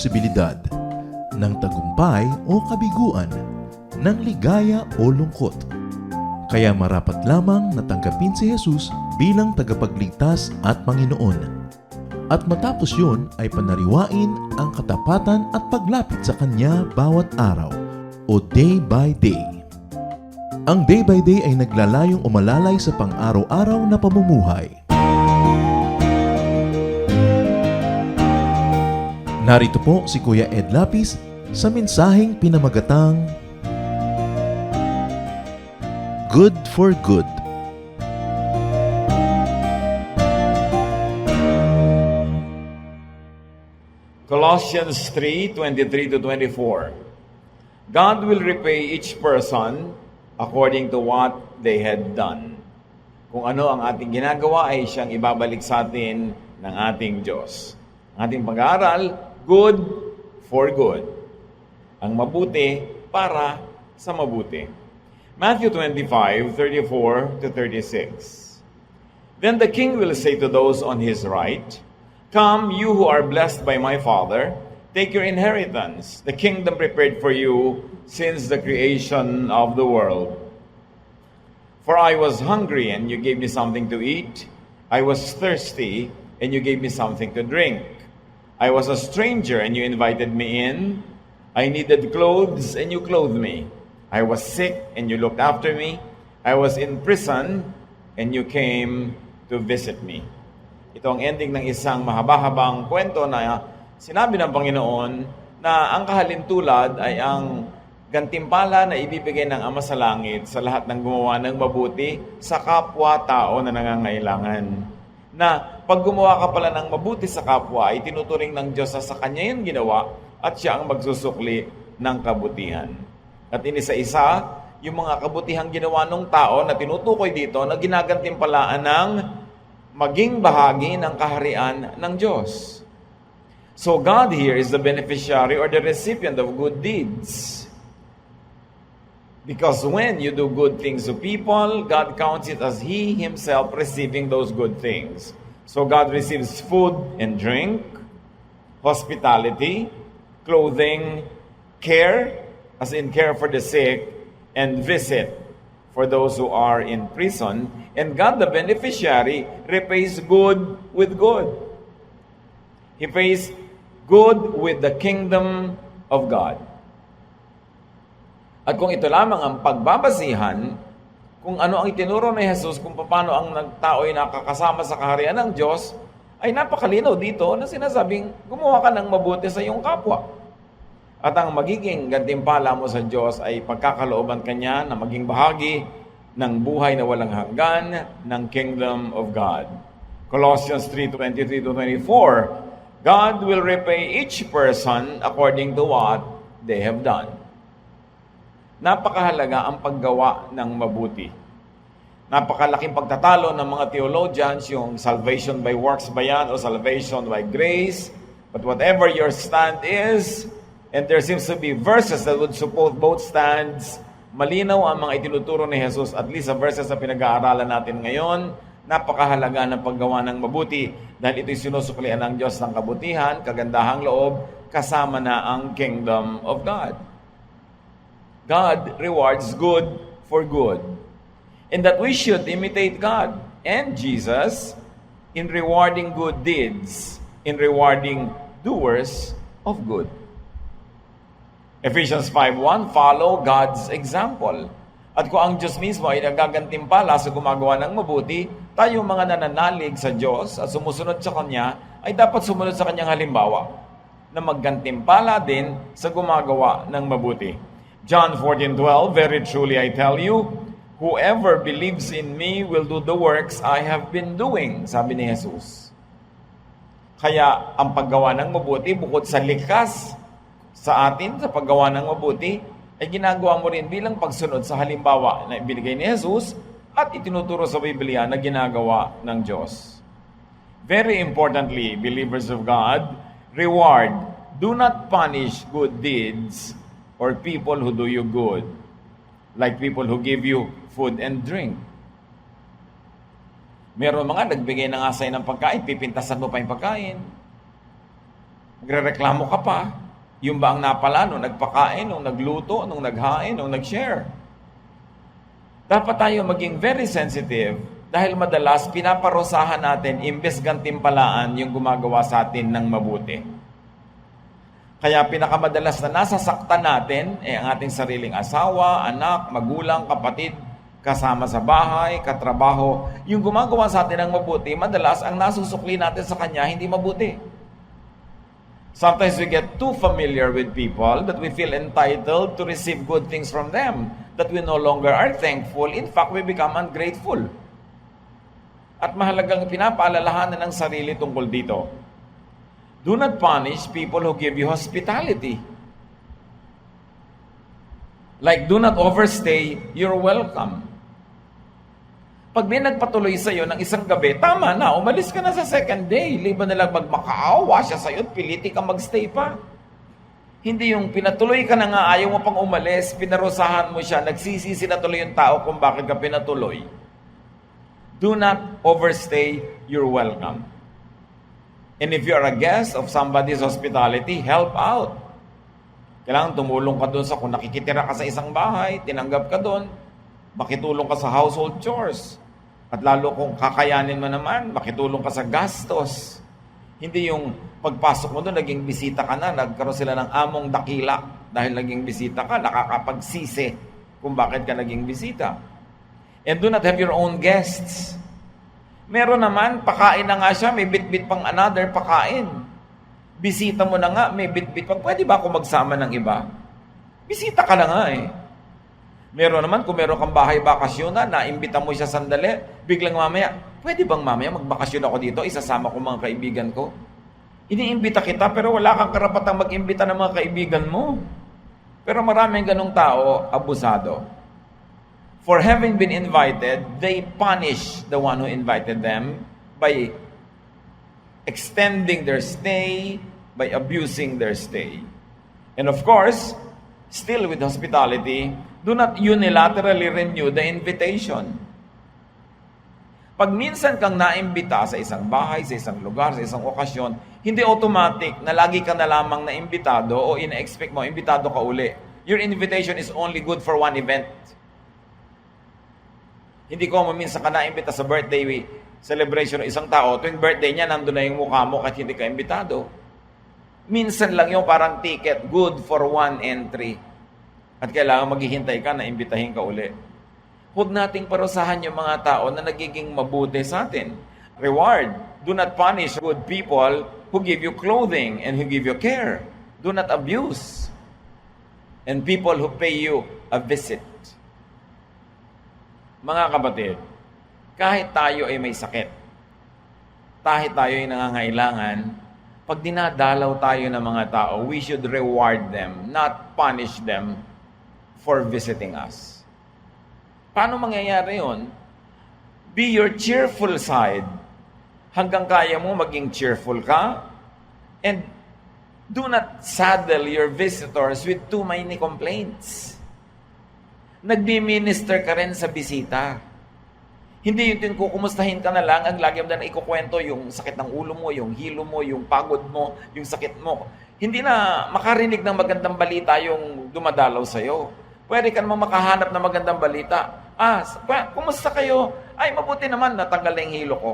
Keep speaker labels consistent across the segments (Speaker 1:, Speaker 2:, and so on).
Speaker 1: posibilidad ng tagumpay o kabiguan, ng ligaya o lungkot. Kaya marapat lamang natanggapin si Jesus bilang tagapagligtas at Panginoon. At matapos yun ay panariwain ang katapatan at paglapit sa Kanya bawat araw o day by day. Ang day by day ay naglalayong umalalay sa pang-araw-araw na pamumuhay. Narito po si Kuya Ed Lapis sa mensaheng pinamagatang Good for Good.
Speaker 2: Colossians 3:23-24. God will repay each person according to what they had done. Kung ano ang ating ginagawa ay siyang ibabalik sa atin ng ating Diyos. Ang ating pag-aaral, good for good. Ang mabuti para sa mabuti. Matthew 25:34-36. Then the king will say to those on his right, "Come, you who are blessed by my Father, take your inheritance, the kingdom prepared for you since the creation of the world. For I was hungry, and you gave me something to eat. I was thirsty, and you gave me something to drink. I was a stranger, and you invited me in. I needed clothes, and you clothed me. I was sick, and you looked after me. I was in prison, and you came to visit me." Ito ang ending ng isang mahaba-habang kwento na sinabi ng Panginoon na ang kahalintulad ay ang gantimpala na ibibigay ng Ama sa Langit sa lahat ng gumawa ng mabuti sa kapwa-tao na nangangailangan. Na pag gumawa ka pala ng mabuti sa kapwa, ay tinuturing ng Diyos na sa Kanya yung ginawa at Siya ang magsusukli ng kabutihan. At inisa-isa, yung mga kabutihang ginawa ng tao na tinutukoy dito na ginagantimpalaan ng maging bahagi ng kaharian ng Diyos. So God here is the beneficiary or the recipient of good deeds. Because when you do good things to people, God counts it as He Himself receiving those good things. So God receives food and drink, hospitality, clothing, care, as in care for the sick, and visit for those who are in prison. And God, the beneficiary, repays good with good. He pays good with the kingdom of God. At kung ito lamang ang pagbabasihan, kung ano ang itinuro ni Jesus, kung paano ang tao ay nakakasama sa kaharian ng Diyos, ay napakalinaw dito na sinasabing gumawa ka ng mabuti sa iyong kapwa. At ang magiging gantimpala mo sa Diyos ay pagkakalooban Kanya na maging bahagi ng buhay na walang hanggan ng kingdom of God. Colossians 3:23-24, God will repay each person according to what they have done. Napakahalaga ang paggawa ng mabuti. Napakalaking pagtatalo ng mga theologians, yung salvation by works ba yan o salvation by grace. But whatever your stand is, and there seems to be verses that would support both stands, malinaw ang mga itinuturo ni Jesus, at least sa verses na pinag-aaralan natin ngayon, napakahalaga ng paggawa ng mabuti dahil ito'y sinusuklian ng Diyos ng kabutihan, kagandahang loob, kasama na ang kingdom of God. God rewards good for good. And that we should imitate God and Jesus in rewarding good deeds, in rewarding doers of good. Ephesians 5:1, follow God's example. At kung ang Diyos mismo ay nagagantimpala sa gumagawa ng mabuti, tayo mga nananalig sa Diyos at sumusunod sa Kanya, ay dapat sumunod sa Kanyang halimbawa na maggantimpala din sa gumagawa ng mabuti. John 14:12, very truly I tell you, whoever believes in me will do the works I have been doing, sabi ni Jesus. Kaya ang paggawa ng mabuti, bukod sa likas sa atin, sa paggawa ng mabuti, ay ginagawa mo rin bilang pagsunod sa halimbawa na ibinigay ni Jesus at itinuturo sa Biblia na ginagawa ng Diyos. Very importantly, believers of God, reward. Do not punish good deeds or people who do you good, like people who give you food and drink. Meron mga nagbigay ng asay ng pagkain, pipintasan mo pa yung pagkain. Nagrereklamo ka pa. Yung ba ang napala nung nagpakain, nung nagluto, nung naghain, nung nag-share? Dapat tayo maging very sensitive dahil madalas pinaparusahan natin imbes gantimpalaan yung gumagawa sa atin ng mabuti. Kaya pinakamadalas na nasasaktan natin ang ating sariling asawa, anak, magulang, kapatid, kasama sa bahay, katrabaho. Yung gumagawa sa atin ng mabuti, madalas ang nasusukli natin sa kanya hindi mabuti. Sometimes we get too familiar with people that we feel entitled to receive good things from them, that we no longer are thankful. In fact, we become ungrateful. At mahalagang pinapaalalahanan ng sarili tungkol dito. Do not punish people who give you hospitality. Like, do not overstay your welcome. Pag may nagpatuloy sa'yo ng isang gabi, tama na, umalis ka na sa second day. Liban na lang magmakaawa siya sa'yo at piliti ka magstay pa. Hindi yung pinatuloy ka na nga, ayaw mo pang umalis, pinarusahan mo siya, nagsisisi na tuloy yung tao kung bakit ka pinatuloy. Do not overstay your welcome. And if you are a guest of somebody's hospitality, help out. Kailangan tumulong ka doon sa kung nakikitira ka sa isang bahay, tinanggap ka doon, makitulong ka sa household chores. At lalo kung kakayanin mo naman, makitulong ka sa gastos. Hindi yung pagpasok mo doon, naging bisita ka na, nagkaroon sila ng among dakila. Dahil naging bisita ka, nakakapagsisi kung bakit ka naging bisita. And do not have your own guests. Meron naman, pakain na nga siya, may bit-bit pang another pakain. Bisita mo na nga, may bit-bit pang, pwede ba ako magsama ng iba? Bisita ka na nga eh. Meron naman, kung meron kang bahay bakasyon na, naimbita mo siya sandali, biglang mamaya, pwede bang mamaya magbakasyon ako dito, isasama ko mga kaibigan ko? Iniimbita kita, pero wala kang karapatang mag-imbita ng mga kaibigan mo. Pero maraming ganong tao, abusado. For having been invited, they punish the one who invited them by extending their stay, by abusing their stay. And of course, still with hospitality, do not unilaterally renew the invitation. Pag minsan kang naimbita sa isang bahay, sa isang lugar, sa isang okasyon, hindi automatic na lagi ka na lamang naimbitado o ina-expect mo, imbitado ka uli. Your invitation is only good for one event. Hindi ko minsan ka naimbita sa birthday celebration ng isang tao, tuwing birthday niya, nandun na yung mukha mo kahit hindi ka imbitado. Minsan lang yung parang ticket, good for one entry. At kailangan maghihintay ka na imbitahin ka uli. Huwag nating parusahan yung mga tao na nagiging mabuti sa atin. Reward. Do not punish good people who give you clothing and who give you care. Do not abuse. And people who pay you a visit. Mga kapatid, kahit tayo ay may sakit, kahit tayo ay nangangailangan, pag dinadalaw tayo ng mga tao, we should reward them, not punish them for visiting us. Paano mangyayari yun? Be your cheerful side. Hanggang kaya mo maging cheerful ka. And do not saddle your visitors with too many complaints. Nagbi-minister ka rin sa bisita. Hindi yung kukumustahin ka na lang, ang lagi mo na ikukwento yung sakit ng ulo mo, yung hilo mo, yung pagod mo, yung sakit mo. Hindi na makarinig ng magandang balita yung dumadalaw sa'yo. Pwede ka naman makahanap ng magandang balita. Kumusta kayo? Ay, mabuti naman, natanggal na yung hilo ko.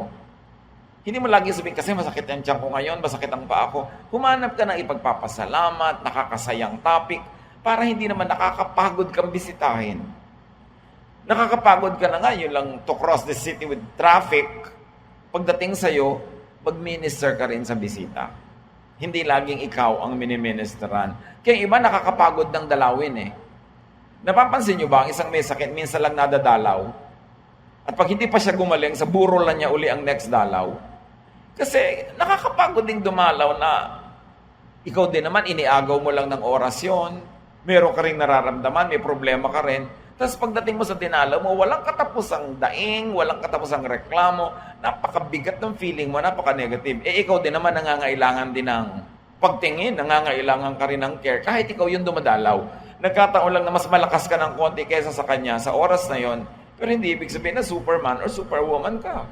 Speaker 2: Hindi mo lagi sabihin, kasi masakit ang tiyan ko ngayon, masakit ang paa ko. Humanap ka ng ipagpapasalamat, nakakasayang topic, para hindi naman nakakapagod kang bisitahin. Nakakapagod ka na nga, yun lang to cross the city with traffic. Pagdating sa'yo, mag-minister ka rin sa bisita. Hindi laging ikaw ang miniministeran. Kaya iba nakakapagod ng dalawin eh. Napapansin nyo ba, ang isang may sakit, minsan lang nadadalaw. At pag hindi pa siya gumaling, sa burol na niya uli ang next dalaw. Kasi nakakapagod ding dumalaw na ikaw din naman, iniagaw mo lang ng orasyon, meron ka rin nararamdaman, may problema ka rin. Tapos pagdating mo sa dinalaw mo, walang katapusang daing, walang katapusang reklamo, napakabigat ng feeling mo, napaka-negative. Ikaw din naman nangangailangan din ng pagtingin, nangangailangan ka rin ng care, kahit ikaw yung dumadalaw. Nagkataon lang na mas malakas ka ng konti kaysa sa kanya sa oras na yon, pero hindi ibig sabihin na Superman or Superwoman ka.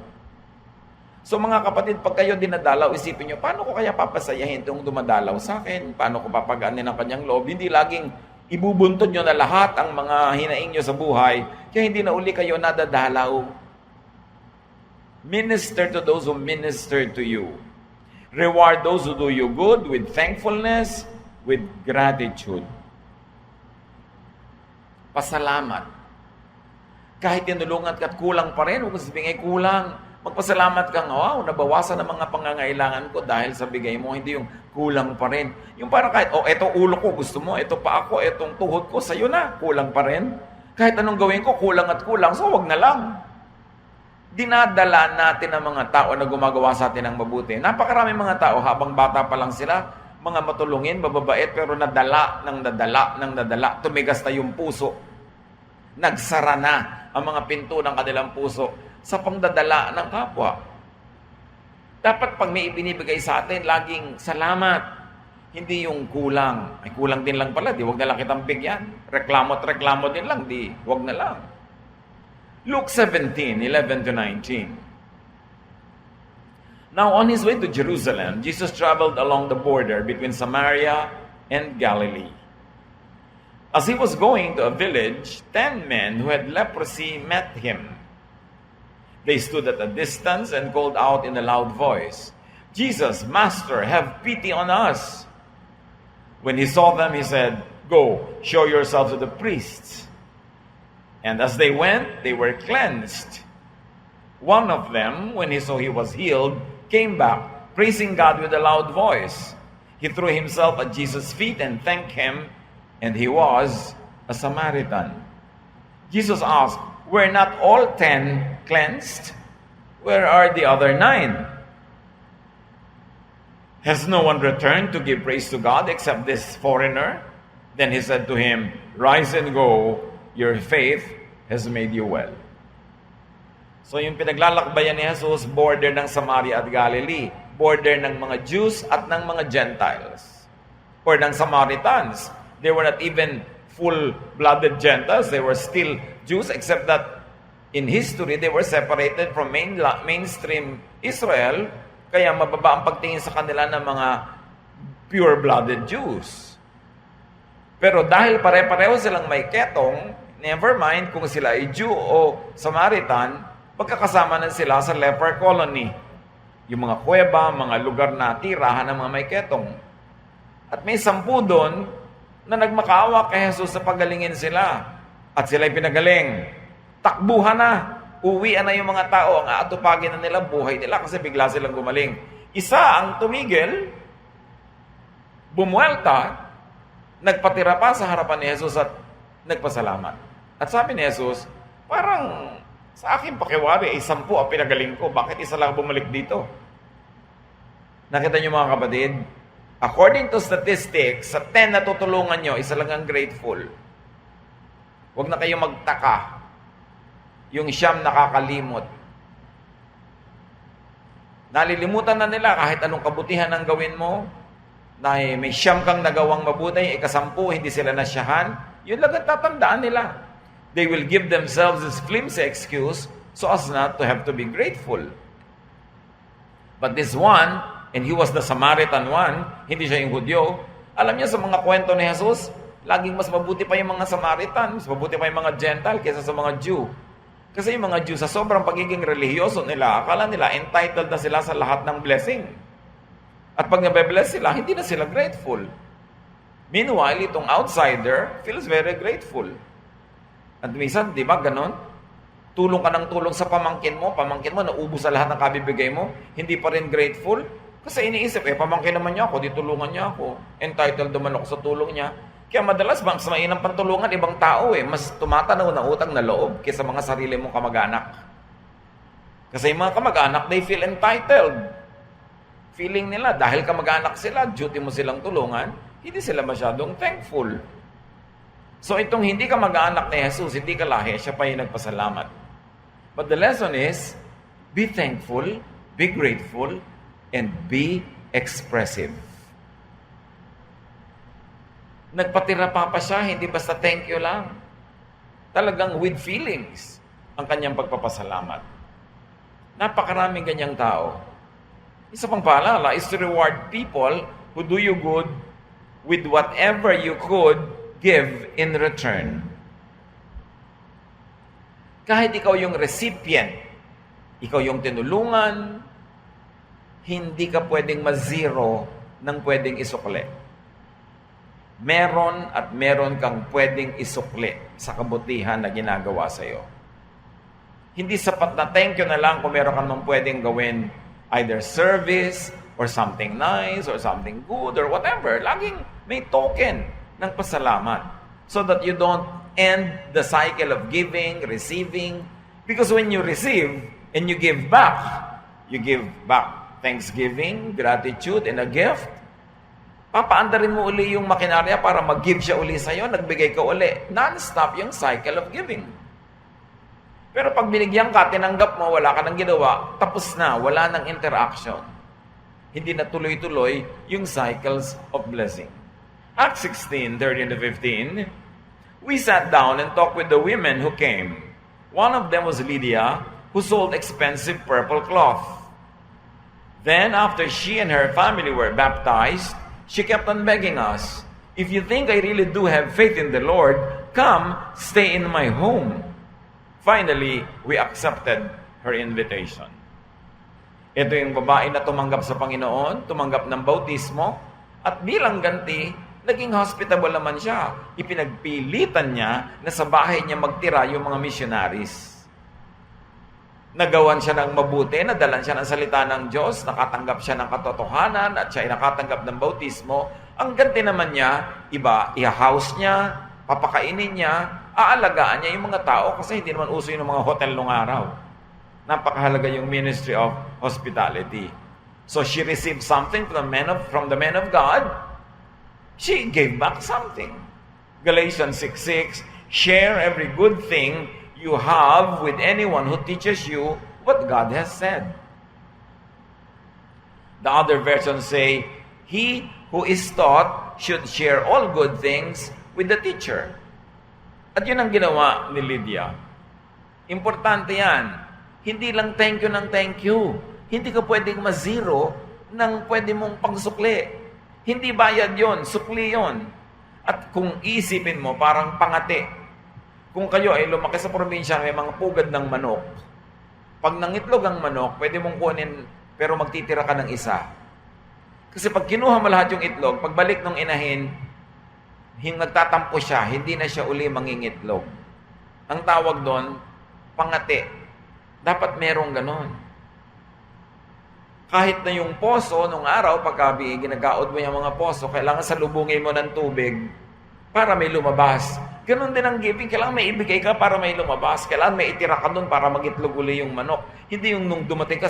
Speaker 2: So mga kapatid, pag kayo dinadalaw, isipin nyo, paano ko kaya papasayahin itong dumadalaw sa akin? Paano ko papagaanin ang kanyang loob? Hindi laging ibubuntod nyo na lahat ang mga hinaing nyo sa buhay, kaya hindi na uli kayo nadadalaw. Minister to those who minister to you. Reward those who do you good with thankfulness, with gratitude. Pasalamat. Kahit tinulungan ka at kulang pa rin, huwag sabihin ay kulang. Magpasalamat kang, wow, nabawasan ang mga pangangailangan ko dahil sa bigay mo, hindi yung kulang pa rin. Yung parang kahit, eto ulo ko, gusto mo, eto pa ako, etong tuhod ko, sa'yo na, kulang pa rin. Kahit anong gawin ko, kulang at kulang, so wag na lang. Dinadala natin ang mga tao na gumagawa sa atin ng mabuti. Napakaraming mga tao, habang bata pa lang sila, mga matulungin, mababait, pero nadala, tumigas na yung puso. Nagsara na ang mga pinto ng kanilang puso sa pangdadala ng kapwa. Dapat pag may ibinibigay sa atin, laging salamat. Hindi yung kulang. Ay, kulang din lang pala, di wag na lang kitang bigyan. Reklamo din lang, di wag na lang. Luke 17:11-19. Now on his way to Jerusalem, Jesus traveled along the border between Samaria and Galilee. As he was going to a village, 10 men who had leprosy met him. They stood at a distance and called out in a loud voice, "Jesus, Master, have pity on us." When he saw them, he said, "Go, show yourselves to the priests." And as they went, they were cleansed. One of them, when he saw he was healed, came back, praising God with a loud voice. He threw himself at Jesus' feet and thanked him, and he was a Samaritan. Jesus asked, "Were not all 10 cleansed? Where are the other 9? Has no one returned to give praise to God except this foreigner?" Then he said to him, "Rise and go, your faith has made you well." So yung pinaglalakbayan ni Jesus, border ng Samaria at Galilee, border ng mga Jews at ng mga Gentiles, or ng Samaritans. They were not even full-blooded Gentiles, they were still Jews, except that in history, they were separated from mainstream Israel, kaya mababa ang pagtingin sa kanila ng mga pure-blooded Jews. Pero dahil pare-pareho silang may ketong, never mind kung sila ay Jew o Samaritan, magkakasama na sila sa leper colony. Yung mga kuweba, mga lugar na tirahan ng mga may ketong. At may 10 doon na nagmakaawa kay Jesus sa pagalingin sila. At sila'y pinagaling. Takbuhan na. Uwian na yung mga tao. Ang aatupagin na nila buhay nila kasi bigla silang gumaling. Isa ang tumigil, bumuelta, nagpatira pa sa harapan ni Jesus at nagpasalamat. At sabi ni Jesus, parang sa akin pakiwari, 10 ang pinagaling ko. Bakit isa lang bumalik dito? Nakita niyo mga kapatid? According to statistics, sa 10 na tutulungan nyo, isa lang ang grateful. Huwag na kayo magtaka. Yung 9 nakakalimot. Nalilimutan na nila kahit anong kabutihan ang gawin mo, na may 9 kang nagawang mabuti, 10 hindi sila nasyahan, yun lang ang tatandaan nila. They will give themselves this flimsy excuse so as not to have to be grateful. But this one, and he was the Samaritan one, hindi siya yung Hudyo. Alam niyo sa mga kwento ni Jesus, laging mas mabuti pa yung mga Samaritan, mas mabuti pa yung mga Gentile kaysa sa mga Jew. Kasi yung mga Jew, sa sobrang pagiging religyoso nila, akala nila entitled na sila sa lahat ng blessing. At pag nabe-bless sila, hindi na sila grateful. Meanwhile, itong outsider feels very grateful. At minsan, di ba, ganon? Tulong ka ng tulong sa pamangkin mo, naubos sa lahat ng kabibigay mo, hindi pa rin grateful. Kasi iniisip, pamangkin naman niya ako, di tulungan niya ako. Entitled naman ako sa tulong niya. Kaya madalas, mas mainam pantulungan ibang tao mas tumatanaw na utang na loob kaysa mga sarili mong kamag-anak. Kasi yung mga kamag-anak, they feel entitled. Feeling nila, dahil kamag-anak sila, duty mo silang tulungan, hindi sila masyadong thankful. So itong hindi ka mag-aanak ni Jesus, hindi ka lahi, siya pa yung nagpasalamat. But the lesson is, be thankful, be grateful, and be expressive. Nagpatira pa siya, hindi basta thank you lang. Talagang with feelings ang kanyang pagpapasalamat. Napakaraming ganyang tao. Isa pang paalala is to reward people who do you good with whatever you could give in return. Kahit ikaw yung recipient, ikaw yung tinulungan, hindi ka pwedeng ma-zero ng pwedeng isukli. Meron at meron kang pwedeng isukli sa kabutihan na ginagawa sa iyo. Hindi sapat na thank you na lang kung meron kang mang pwedeng gawin either service or something nice or something good or whatever. Laging may token ng pasalamat so that you don't end the cycle of giving, receiving. Because when you receive and you give back thanksgiving, gratitude, and a gift, papaandarin mo uli yung makinarya para mag-give siya uli sa'yo, nagbigay ka uli. Non-stop yung cycle of giving. Pero pag binigyan ka, tinanggap mo, wala ka nang ginawa, tapos na, wala nang interaction. Hindi na tuloy-tuloy yung cycles of blessing. Acts 16:13-15, we sat down and talked with the women who came. One of them was Lydia, who sold expensive purple cloth. Then, after she and her family were baptized, she kept on begging us, if you think I really do have faith in the Lord, come, stay in my home. Finally, we accepted her invitation. Ito yung babae na tumanggap sa Panginoon, tumanggap ng bautismo, at bilang ganti, naging hospitable naman siya. Ipinagpilitan niya na sa bahay niya magtira yung mga missionaries. Nagawan siya ng mabuti, nadalan siya ng salita ng Diyos, nakatanggap siya ng katotohanan, at siya ay nakatanggap ng bautismo. Ang ganti naman niya, iba, i-house niya, papakainin niya, aalagaan niya yung mga tao kasi hindi naman uso yung mga hotel nung araw. Napakahalaga yung ministry of hospitality. So she received something from the men of God. She gave back something. Galatians 6:6, share every good thing you have with anyone who teaches you what God has said. The other versions say, he who is taught should share all good things with the teacher. At yun ang ginawa ni Lydia. Importante yan. Hindi lang thank you ng thank you. Hindi ka pwedeng ma-zero ng pwede mong pangsukli. Hindi bayad yon, sukli yon. At kung isipin mo, parang pangati. Kung kayo ay lumaki sa probinsya, may mga pugad ng manok. Pag nangitlog ang manok, pwede mong kunin, pero magtitira ka ng isa. Kasi pag kinuha mo lahat yung itlog, pagbalik ng inahin, nagtatampo siya, hindi na siya uli mangingitlog. Ang tawag doon, pangati. Dapat merong ganon. Kahit na yung poso, nung araw, pagka ginagaod mo yung mga poso, kailangan salubungin mo ng tubig para may lumabas. Ganon din ang giving. Kailangan may ibigay ka para may lumabas. Kailangan may itira ka doon para magitlog uli yung manok. Hindi yung nung dumating ka,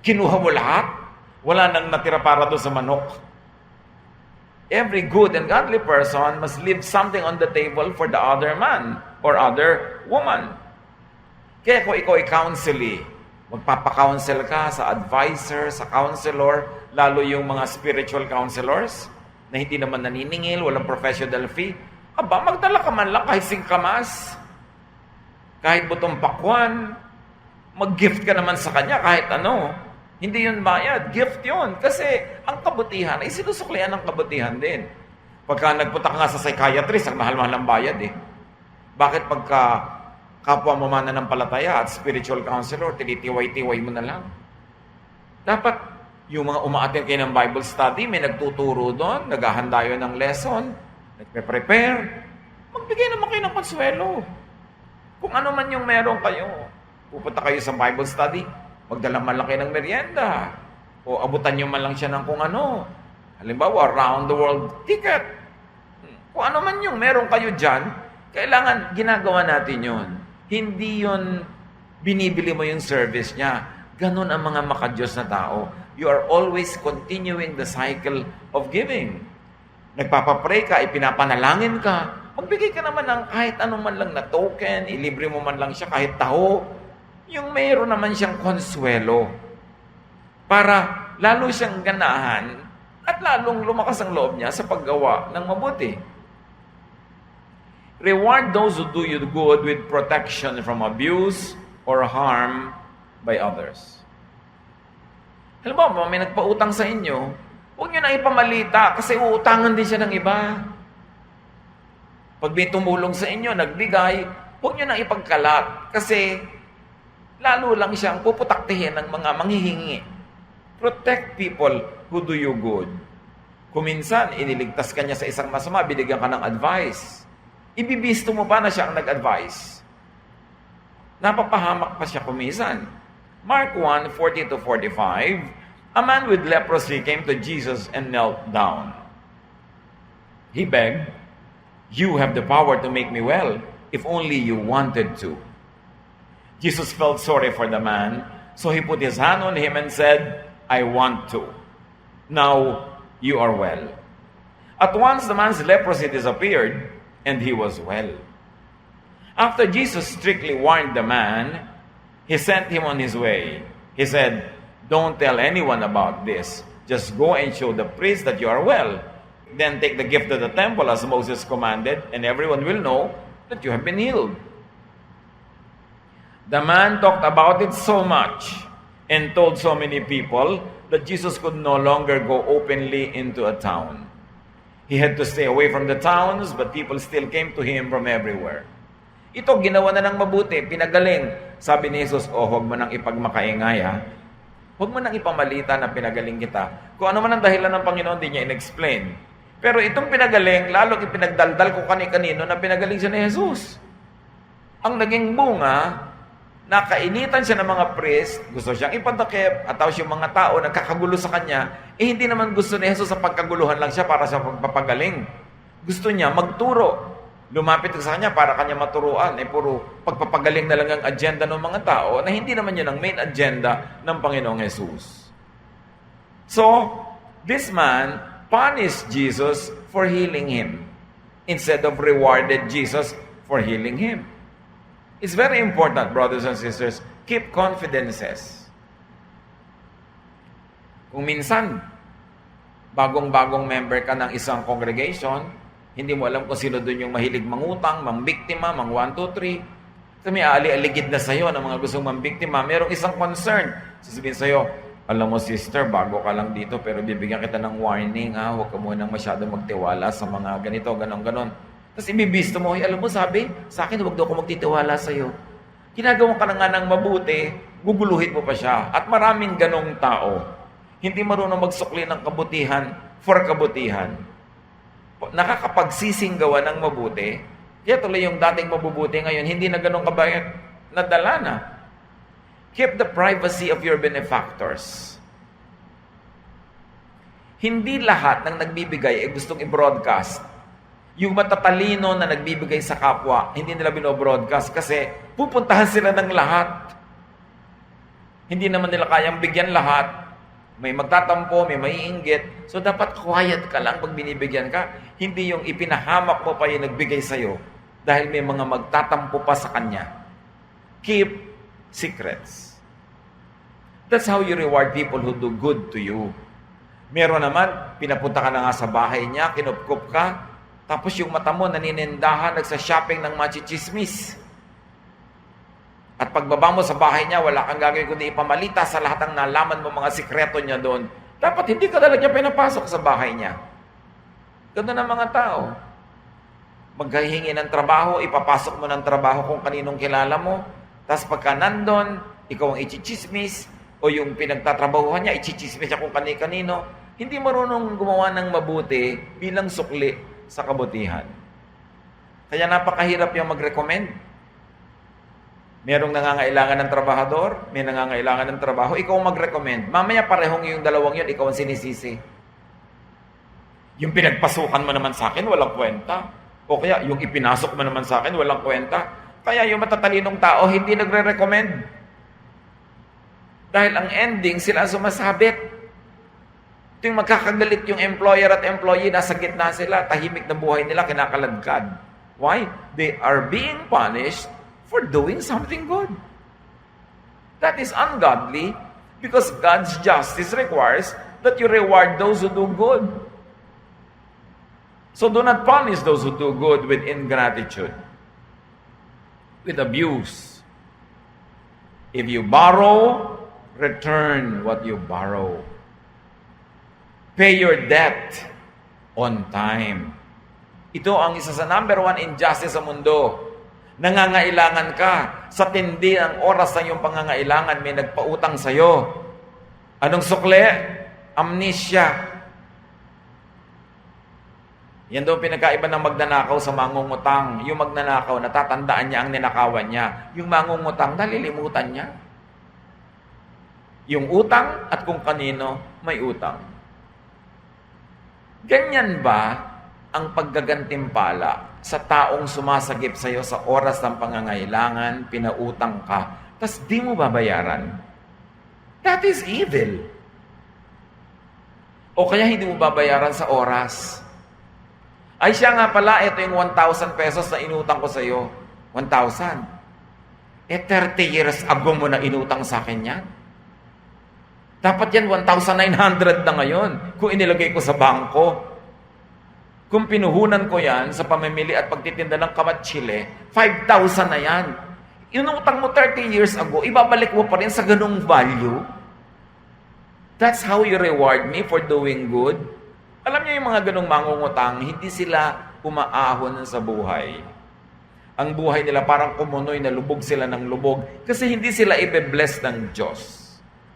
Speaker 2: kinuha mo lahat. Wala nang natira para doon sa manok. Every good and godly person must leave something on the table for the other man or other woman. Kaya kung ikaw ay counselee, magpapa-counsel ka sa advisor, sa counselor, lalo yung mga spiritual counselors na hindi naman naniningil, walang professional fee, aba, magdala ka man lang kahit singkamas, kahit butong pakwan, mag-gift ka naman sa kanya kahit ano. Hindi yun bayad, gift yun. Kasi ang kabutihan ay sinusuklian ng kabutihan din. Pagka nagpunta ka nga sa psychiatrist, ang mahal-mahal ang bayad eh. Bakit pagka kapwa mo mananampalataya at spiritual counselor, tinitiway-tiway mo na lang? Dapat yung mga umaattend kayo ng Bible study, may nagtuturo doon, naghahanda yun ng lesson, nagpe-prepare, magbigay naman kayo ng konsuelo. Kung ano man yung meron kayo, pupunta kayo sa Bible study, magdala man lang kayo ng merienda, o abutan nyo man lang siya ng kung ano. Halimbawa, round the world ticket. Kung ano man yung meron kayo dyan, kailangan ginagawa natin yun. Hindi yun binibili mo yung service niya. Ganon ang mga makadiyos na tao. You are always continuing the cycle of giving. Nagpapapray ka, ipinapanalangin ka, magbigay ka naman ng kahit anong man lang na token, ilibre mo man lang siya kahit taho, yung mayroon naman siyang konsuelo para lalo siyang ganahan at lalong lumakas ang loob niya sa paggawa ng mabuti. Reward those who do you good with protection from abuse or harm by others. Halimbawa, may nagpautang sa inyo, huwag nyo na ipamalita kasi uutangan din siya ng iba. Pag may tumulong sa inyo, nagbigay, huwag nyo na ipagkalat kasi lalo lang siyang puputaktihin ng mga manghihingi. Protect people who do you good. Kung minsan, iniligtas ka niya sa isang masama, binigyan ka ng advice. Ibibisto mo pa na siya ang nag-advise. Napapahamak pa siya kumisan. Mark 1:40-45, a man with leprosy came to Jesus and knelt down. He begged, "You have the power to make me well, if only you wanted to." Jesus felt sorry for the man, so he put his hand on him and said, "I want to. Now you are well." At once the man's leprosy disappeared, and he was well. After Jesus strictly warned the man, he sent him on his way. He said, "Don't tell anyone about this. Just go and show the priest that you are well. Then take the gift to the temple as Moses commanded, and everyone will know that you have been healed." The man talked about it so much and told so many people that Jesus could no longer go openly into a town. He had to stay away from the towns, but people still came to him from everywhere. Ito, ginawa na ng mabuti, pinagaling. Sabi ni Jesus, huwag mo nang ipagmakaingay, ha? Huwag mo nang ipamalita na pinagaling kita. Kung ano man ang dahilan ng Panginoon, di niya in-explain. Pero itong pinagaling, lalong ipinagdaldal ko kani-kanino na pinagaling siya ni Jesus. Ang naging bunga, nakainitan siya ng mga priest, gusto siyang ipadakip, at tapos yung mga tao nagkakagulo sa kanya, hindi naman gusto ni Jesus sa pagkaguluhan lang siya para sa pagpapagaling. Gusto niya magturo. Lumapit sa kanya para kanya maturuan. Puro pagpapagaling na lang ang agenda ng mga tao na hindi naman yun ang main agenda ng Panginoong Jesus. So, this man punished Jesus for healing him instead of rewarded Jesus for healing him. It's very important, brothers and sisters, keep confidences. Kung minsan, bagong-bagong member ka ng isang congregation, hindi mo alam kung sino doon yung mahilig mangutang, mangbiktima, mang 1, 2, 3. Kasi may ali-aligid na sa'yo ng mga gustong mangbiktima. Merong isang concern. Sasabihin sa'yo, alam mo sister, bago ka lang dito, pero bibigyan kita ng warning, ha? Huwag ka munang masyadong magtiwala sa mga ganito, ganon-ganon. Tapos ibibisto mo, alam mo sabi, sa akin huwag daw ako magtitiwala sa'yo. Ginagawa ka na nga ng mabuti, guguluhin mo pa siya. At maraming ganong tao. Hindi marunong magsukli ng kabutihan for kabutihan. Nakakapagsisinggawa ng mabuti, kaya tuloy yung dating mabubuti ngayon, hindi na ganun kabayat, nadala na. Keep the privacy of your benefactors. Hindi lahat ng nagbibigay ay gustong i-broadcast. Yung matatalino na nagbibigay sa kapwa, hindi nila binobroadcast kasi pupuntahan sila ng lahat. Hindi naman nila kayang bigyan lahat. May magtatampo, may maiinggit. So, dapat quiet ka lang pag binibigyan ka. Hindi yung ipinahamak mo pa yung nagbigay sa'yo dahil may mga magtatampo pa sa kanya. Keep secrets. That's how you reward people who do good to you. Meron naman, pinapunta ka na nga sa bahay niya, kinupkup ka, tapos yung mata mo naninindahan, nagsa-shopping ng machichismis. At pagbaba mo sa bahay niya, wala kang gagawin kundi ipamalita sa lahat ng nalaman mo mga sikreto niya doon. Dapat hindi ka talaga pinapasok sa bahay niya. Ganda ng mga tao. Maghihingi ng trabaho, ipapasok mo ng trabaho kung kaninong kilala mo. Tapos pagka nandun, ikaw ang ichichismis, o yung pinagtatrabahuhan niya, ichichismis siya kung kani-kanino. Hindi marunong gumawa ng mabuti bilang sukli sa kabutihan. Kaya napakahirap yung mag-recommend. Merong nangangailangan ng trabahador, may nangangailangan ng trabaho, ikaw mag-recommend. Mamaya parehong yung dalawang yun, ikaw ang sinisisi. Yung pinagpasukan mo naman sa akin, walang kwenta. O kaya, yung ipinasok mo naman sa akin, walang kwenta. Kaya yung matatalinong tao, hindi nagre-recommend. Dahil ang ending, sila ang sumasabit. Ito yung magkakagalit yung employer at employee, nasa gitna sila, tahimik na buhay nila, kinakaladkad. Why? They are being punished for doing something good. That is ungodly because God's justice requires that you reward those who do good. So do not punish those who do good with ingratitude, with abuse. If you borrow, return what you borrow. Pay your debt on time. Ito ang isa sa number one injustice sa mundo. Nangangailangan ka. Sa tindi ng oras ng iyong pangangailangan, may nagpautang sa'yo. Anong sukli? Amnesia. Yan daw pinagkaiba ng magnanakaw sa mangungutang. Yung magnanakaw, natatandaan niya ang ninakawan niya. Yung mangungutang, nalilimutan niya. Yung utang at kung kanino may utang. Ganyan ba ang paggagantimpala sa taong sumasagip sa iyo sa oras ng pangangailangan, pinautang ka, tas di mo babayaran? That is evil. O kaya hindi mo babayaran sa oras. Ay siya nga pala, ito yung 1,000 pesos na inutang ko sa iyo. 1,000. 30 years ago mo na inutang sa akin yan. Dapat yan 1,900 na ngayon kung inilagay ko sa bangko. Kung pinuhunan ko yan sa pamimili at pagtitinda ng kamatsile, 5,000 na yan. Inutang mo 30 years ago, ibabalik mo pa rin sa ganung value. That's how you reward me for doing good. Alam niyo yung mga ganung mangungutang, hindi sila umaahon sa buhay. Ang buhay nila parang kumunoy na lubog sila ng lubog kasi hindi sila ibe-bless ng Diyos.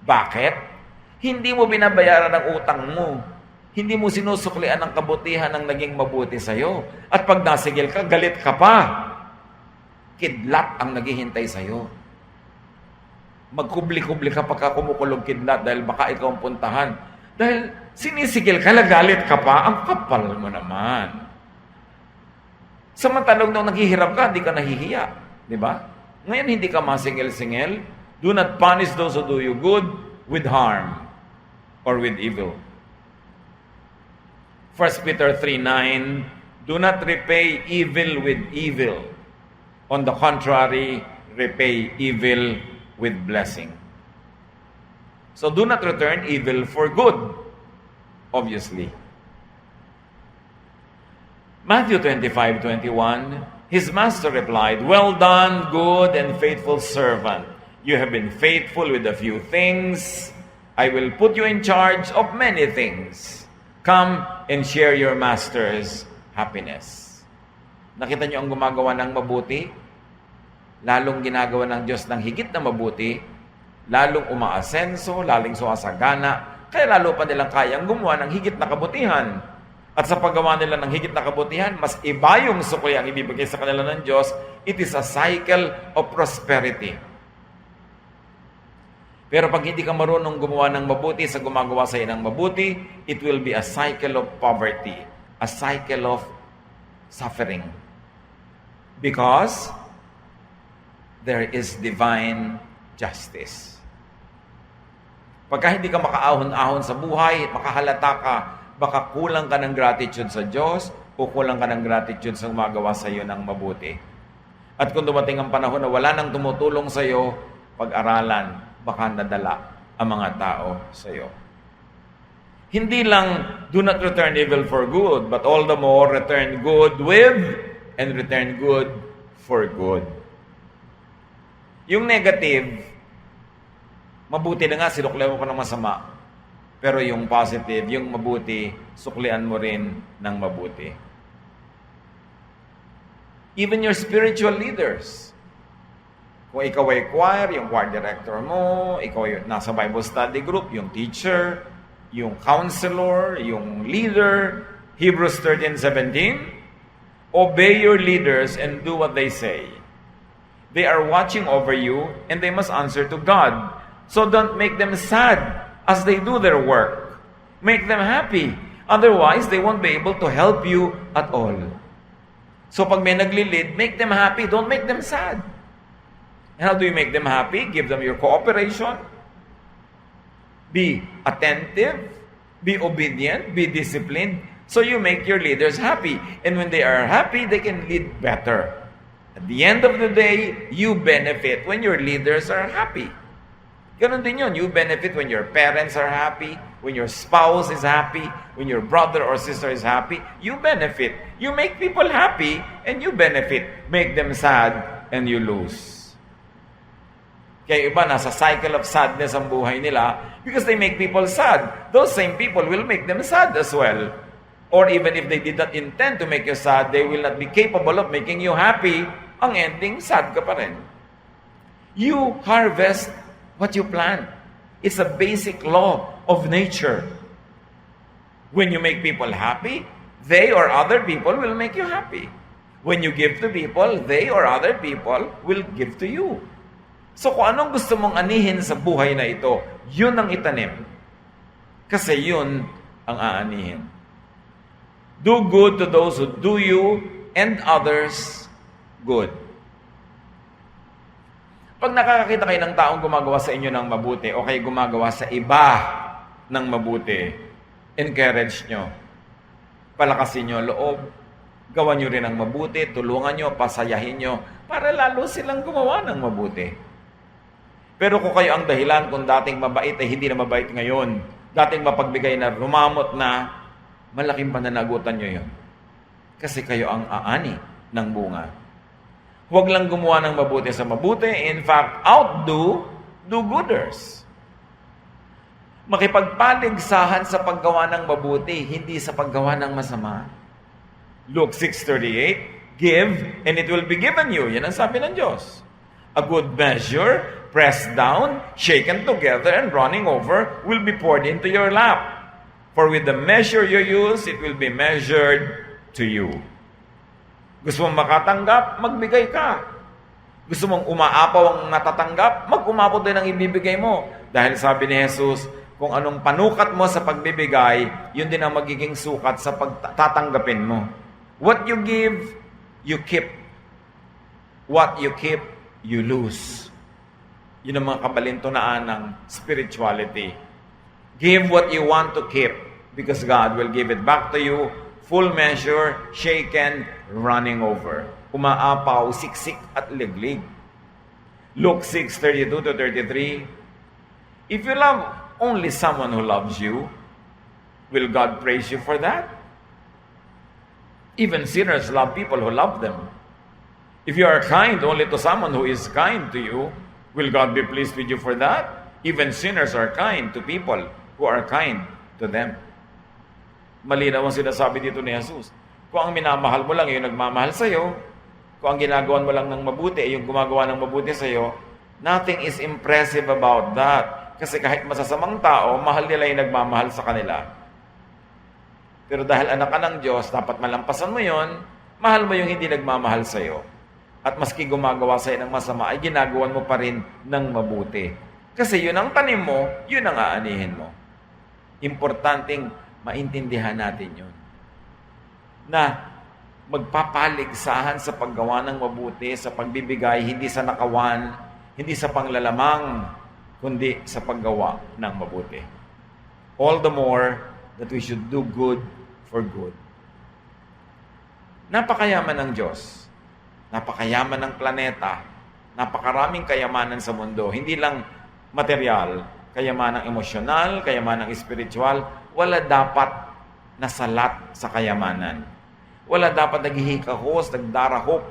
Speaker 2: Bakit? Hindi mo binabayaran ang utang mo. Hindi mo sinusuklian ang kabutihan ng naging mabuti sa'yo. At pag nasigil ka, galit ka pa. Kidlat ang naghihintay sa'yo. Magkubli-kubli ka pagka kumukulong kidlat dahil baka ikaw ang puntahan. Dahil sinisigil ka, galit ka pa, ang kapal mo naman. Samantalang nung naghihirap ka, hindi ka nahihiya. Di ba? Ngayon hindi ka masingil-singil. Do not punish those who do you good with harm or with evil. 1 Peter 3:9, do not repay evil with evil. On the contrary, repay evil with blessing. So do not return evil for good, obviously. Matthew 25:21, his master replied, well done, good and faithful servant. You have been faithful with a few things. I will put you in charge of many things. Come and share your master's happiness. Nakita niyo ang gumagawa ng mabuti? Lalong ginagawa ng Diyos ng higit na mabuti, lalong umaasenso, lalong sumasagana, kaya lalo pa nilang kayang gumawa ng higit na kabutihan. At sa paggawa nila ng higit na kabutihan, mas iba yung sukli ang ibibigay sa kanila ng Diyos. It is a cycle of prosperity. Pero pag hindi ka marunong gumawa ng mabuti sa gumagawa sa iyo ng mabuti, it will be a cycle of poverty, a cycle of suffering. Because there is divine justice. Pagka hindi ka makaahon-ahon sa buhay, makahalata ka, baka kulang ka ng gratitude sa Diyos o kulang ka ng gratitude sa gumagawa sa iyo ng mabuti. At kung dumating ang panahon na wala nang tumutulong sa iyo, pag-aralan, baka nadala ang mga tao sa iyo. Hindi lang do not return evil for good, but all the more return good with and return good for good. Yung negative, mabuti na nga, sinuklian mo pa ng masama. Pero yung positive, yung mabuti, suklian mo rin ng mabuti. Even your spiritual leaders. Kung ikaw ay choir, yung choir director mo, ikaw ay nasa Bible study group, yung teacher, yung counselor, yung leader, Hebrews 13:17, obey your leaders and do what they say. They are watching over you and they must answer to God. So don't make them sad as they do their work. Make them happy. Otherwise, they won't be able to help you at all. So pag may nagli-lead, make them happy. Don't make them sad. And how do you make them happy? Give them your cooperation. Be attentive. Be obedient. Be disciplined. So you make your leaders happy. And when they are happy, they can lead better. At the end of the day, you benefit when your leaders are happy. Ganon din yun. You benefit when your parents are happy, when your spouse is happy, when your brother or sister is happy. You benefit. You make people happy and you benefit. Make them sad and you lose. Kaya iba, nasa cycle of sadness ang buhay nila because they make people sad. Those same people will make them sad as well. Or even if they did not intend to make you sad, they will not be capable of making you happy. Ang ending, sad ka pa rin. You harvest what you plant. It's a basic law of nature. When you make people happy, they or other people will make you happy. When you give to people, they or other people will give to you. So kung anong gusto mong anihin sa buhay na ito, yun ang itanim. Kasi yun ang aanihin. Do good to those who do you and others good. Pag nakakakita kayo ng taong gumagawa sa inyo ng mabuti o kayo gumagawa sa iba ng mabuti, encourage nyo. Palakasin nyo ang loob. Gawan nyo rin ang mabuti, tulungan nyo, pasayahin nyo, para lalo silang gumawa ng mabuti. Pero kung kayo ang dahilan kung dating mabait ay hindi na mabait ngayon, dating mapagbigay na rumamot na, malaking pananagutan nyo yun. Kasi kayo ang aani ng bunga. Huwag lang gumawa ng mabuti sa mabuti. In fact, outdo do-gooders. Makipagpaligsahan sa paggawa ng mabuti, hindi sa paggawa ng masama. Luke 6:38, give and it will be given you. Yan ang sabi ng Diyos. A good measure, pressed down, shaken together, and running over, will be poured into your lap. For with the measure you use, it will be measured to you. Gusto mong makatanggap, magbigay ka. Gusto mong umaapaw ang natatanggap, mag-umapaw din ang ibibigay mo. Dahil sabi ni Jesus, kung anong panukat mo sa pagbibigay, yun din ang magiging sukat sa pagtatanggapin mo. What you give, you keep. What you keep, you lose. Yun ang mga kabalintunaan ng spirituality. Give what you want to keep because God will give it back to you, full measure, shaken, running over. Umaapaw, siksik at liglig. Luke 6:32-33. If you love only someone who loves you, will God praise you for that? Even sinners love people who love them. If you are kind only to someone who is kind to you, will God be pleased with you for that? Even sinners are kind to people who are kind to them. Malinaw ang sinasabi dito ni Jesus. Kung ang minamahal mo lang yung nagmamahal sa'yo, kung ang ginagawa mo lang ng mabuti ay yung gumagawa ng mabuti sa'yo, nothing is impressive about that. Kasi kahit masasamang tao, mahal nila yung nagmamahal sa kanila. Pero dahil anak ka ng Diyos, dapat malampasan mo yon, mahal mo yung hindi nagmamahal sa'yo. At maski gumagawa sa'yo ng masama, ay ginagawan mo pa rin ng mabuti. Kasi yun ang tanim mo, yun ang aanihin mo. Importanteng maintindihan natin yun. Na magpapaligsahan sa paggawa ng mabuti, sa pagbibigay, hindi sa nakawan, hindi sa panglalamang, kundi sa paggawa ng mabuti. All the more that we should do good for good. Napakayaman ng Diyos. Napakayaman ng planeta. Napakaraming kayamanan sa mundo. Hindi lang material, kayamanang emosyonal, kayamanang spiritual. Wala dapat nasalat sa kayamanan. Wala dapat naghihikahos, nagdarahop.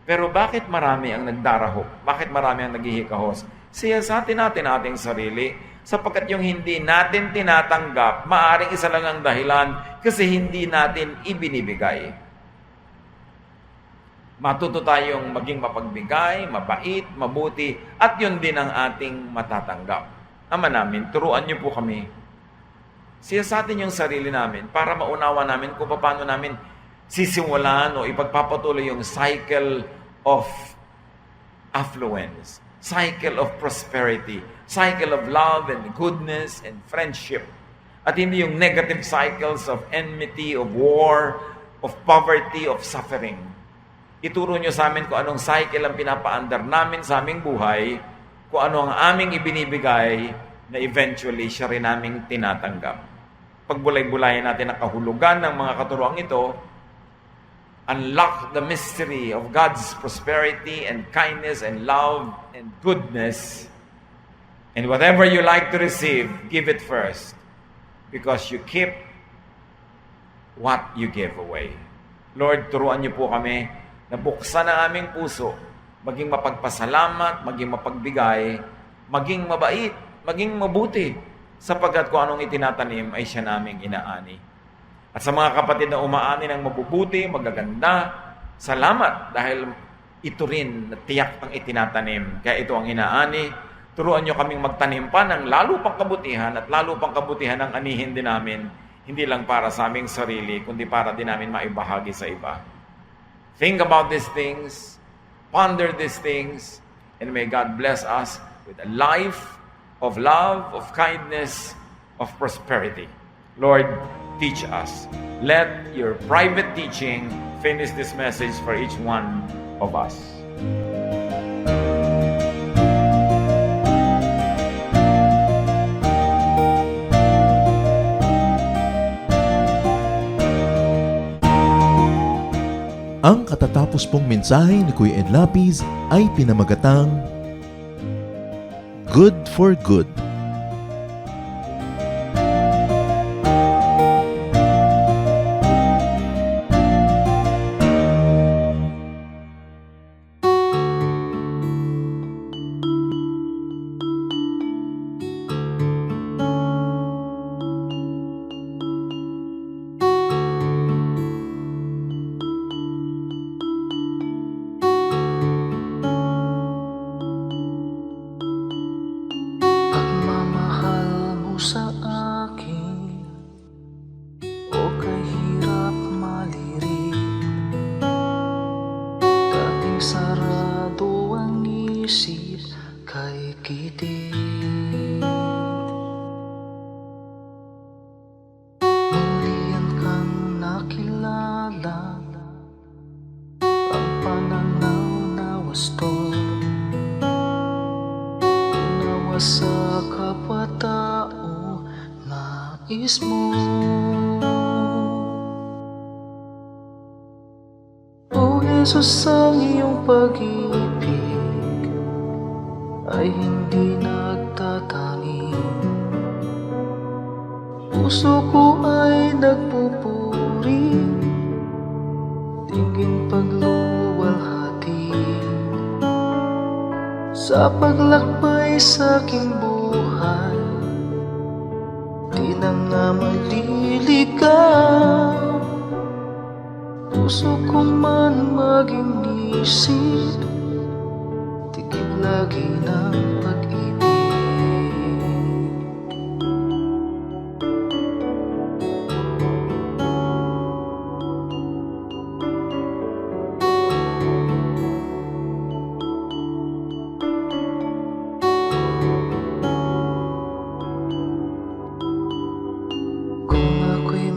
Speaker 2: Pero bakit marami ang nagdarahop? Bakit marami ang naghihikahos? Siyasatin natin ating sarili, sapagkat yung hindi natin tinatanggap, maaaring isa lang ang dahilan kasi hindi natin ibinibigay. Matuto tayong maging mapagbigay, mabait, mabuti, at yun din ang ating matatanggap. Ama namin, turuan niyo po kami. Siyasatin yung sarili namin para maunawa namin kung paano namin sisimulan o ipagpapatuloy yung cycle of affluence, cycle of prosperity, cycle of love and goodness and friendship. At hindi yung negative cycles of enmity, of war, of poverty, of suffering. Ituro nyo sa amin kung anong cycle ang pinapaandar namin sa aming buhay, kung ano ang aming ibinibigay na eventually siya rin naming tinatanggap. Pagbulay-bulayan natin ang kahulugan ng mga katuruang ito, unlock the mystery of God's prosperity and kindness and love and goodness. And whatever you like to receive, give it first. Because you keep what you give away. Lord, turuan niyo po kami na buksan ang aming puso, maging mapagpasalamat, maging mapagbigay, maging mabait, maging mabuti, sapagkat kung anong itinatanim ay siya naming inaani. At sa mga kapatid na umaani ng mabubuti, magaganda, salamat dahil ito rin na tiyak ang itinatanim. Kaya ito ang inaani. Turuan nyo kaming magtanim pa ng lalo pang kabutihan at lalo pang kabutihan ang anihin din namin, hindi lang para sa aming sarili, kundi para din namin maibahagi sa iba. Think about these things, ponder these things, and may God bless us with a life of love, of kindness, of prosperity. Lord, teach us. Let your private teaching finish this message for each one of us.
Speaker 1: Ang katatapos pong mensahe ni Kuya Ed Lapid ay pinamagatang Good for Good.
Speaker 3: Pagmamahal mo sa akin, o kahirap malirik. Dating sarado ang isip kay kitig. Mulian kang nakilala, ang pananaw na wasto. Sa kapwa-tao, nais mo. O Jesus, ang iyong pag-ibig ay hindi nagtatangi. Puso ko ay nagpupuri, tingin pagluwalhati sa paglakbay sa aking buhay. Di na nga maliligaw, puso ko man maging isip, tikip lagi ng pag-ibig.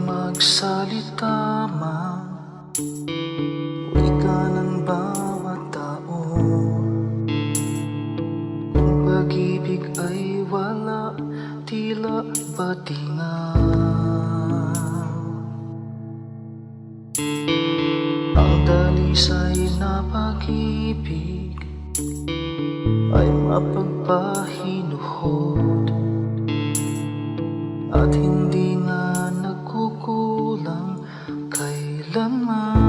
Speaker 3: Magsalita man, wika ng bawat tao. Kung pag-ibig ay wala, tila batingaw. Ang dalisay na pag-ibig ay mapagpahinuhod at hindi nga nagkukulang kailanman.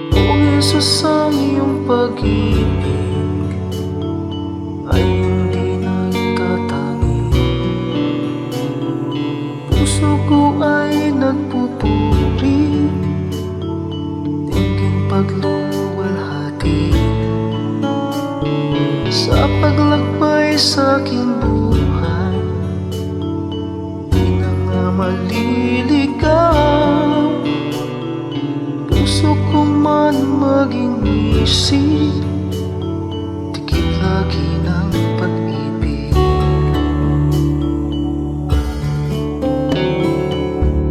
Speaker 3: O Jesus, ang iyong pag-ibig ay hindi nagtatangi. Puso ko ay nagpupuri, tingin pagluwalhati sa paglakbay sa aking buhay. Di na nga maliligaw, puso ko man maging isip, tikip lagi ng pag-ibig.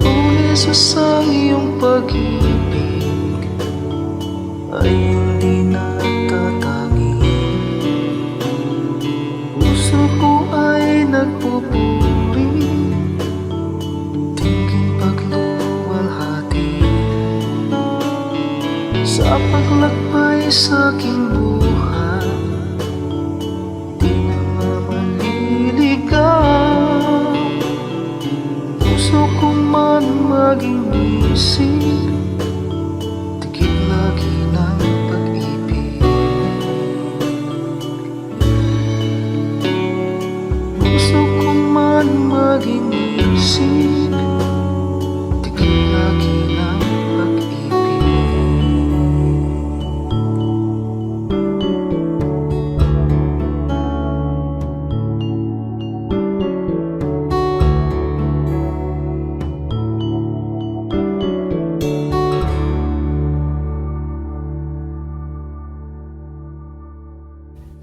Speaker 3: O Jesus, ang iyong pag-ibig ay hindi nagtatangi. Puso ko ay nagpupuri, tingin pagluwalhati sa paglakbay sa aking buhay. Di na nga maliligaw, puso ko man maging isip,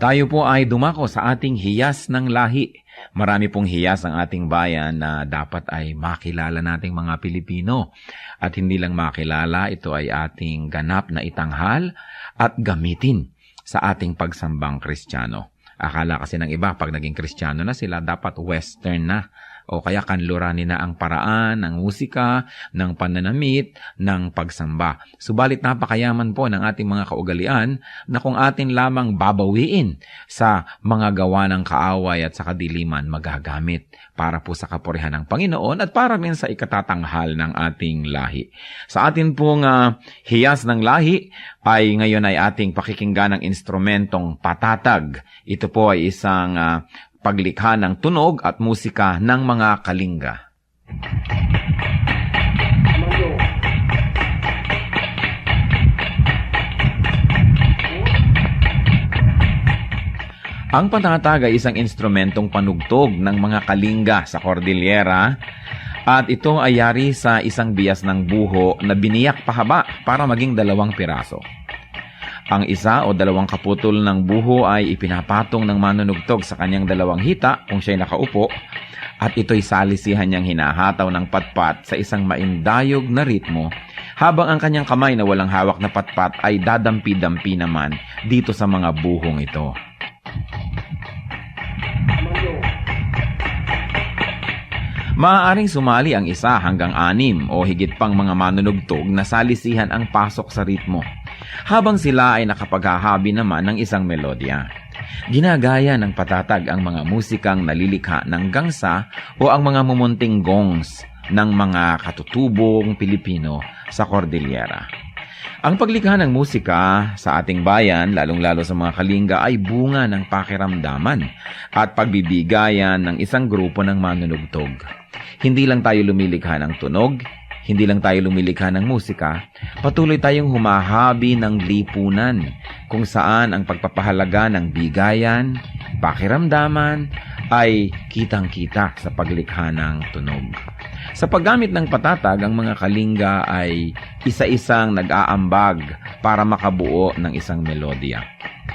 Speaker 4: Tayo po ay dumako sa ating hiyas ng lahi. Marami pong hiyas ang ating bayan na dapat ay makilala nating mga Pilipino. At hindi lang makilala, ito ay ating ganap na itanghal at gamitin sa ating pagsambang Kristiyano. Akala kasi ng iba, pag naging Kristiyano na sila, dapat Western na. O kaya kanluranin na ang paraan, ng musika, ng pananamit, ng pagsamba. Subalit napakayaman po ng ating mga kaugalian na kung atin lamang babawiin sa mga gawa ng kaaway at sa kadiliman magagamit para po sa kapurihan ng Panginoon at para rin sa ikatatanghal ng ating lahi. Sa atin pong hiyas ng lahi ay ngayon ay ating pakikinggan ng instrumentong patatag. Ito po ay isang paglikha ng tunog at musika ng mga kalinga. Ang patatag ay isang instrumentong panugtog ng mga kalinga sa Cordillera at ito ay yari sa isang bias ng buho na biniyak pahaba para maging 2 piraso. Ang isa o 2 kaputol ng buho ay ipinapatong ng manunugtog sa kanyang 2 hita kung siya'y nakaupo at ito'y salisihan niyang hinahataw ng patpat sa isang maindayog na ritmo habang ang kanyang kamay na walang hawak na patpat ay dadampi-dampi naman dito sa mga buhong ito. Maaaring sumali ang 1 hanggang 6 o higit pang mga manunugtog na salisihan ang pasok sa ritmo, habang sila ay nakapaghahabi naman ng isang melodya. Ginagaya ng patatag ang mga musikang nalilikha ng gangsa o ang mga mumunting gongs ng mga katutubong Pilipino sa Cordillera. Ang paglikha ng musika sa ating bayan, lalong-lalo sa mga kalinga, ay bunga ng pakiramdaman at pagbibigayan ng isang grupo ng manunugtog. Hindi lang tayo lumilikha ng tunog, hindi lang tayo lumilikha ng musika, patuloy tayong humahabi ng lipunan kung saan ang pagpapahalaga ng bigayan, pakiramdaman ay kitang-kita sa paglikha ng tunog. Sa paggamit ng patatag, ang mga kalinga ay isa-isang nag-aambag para makabuo ng isang melodya.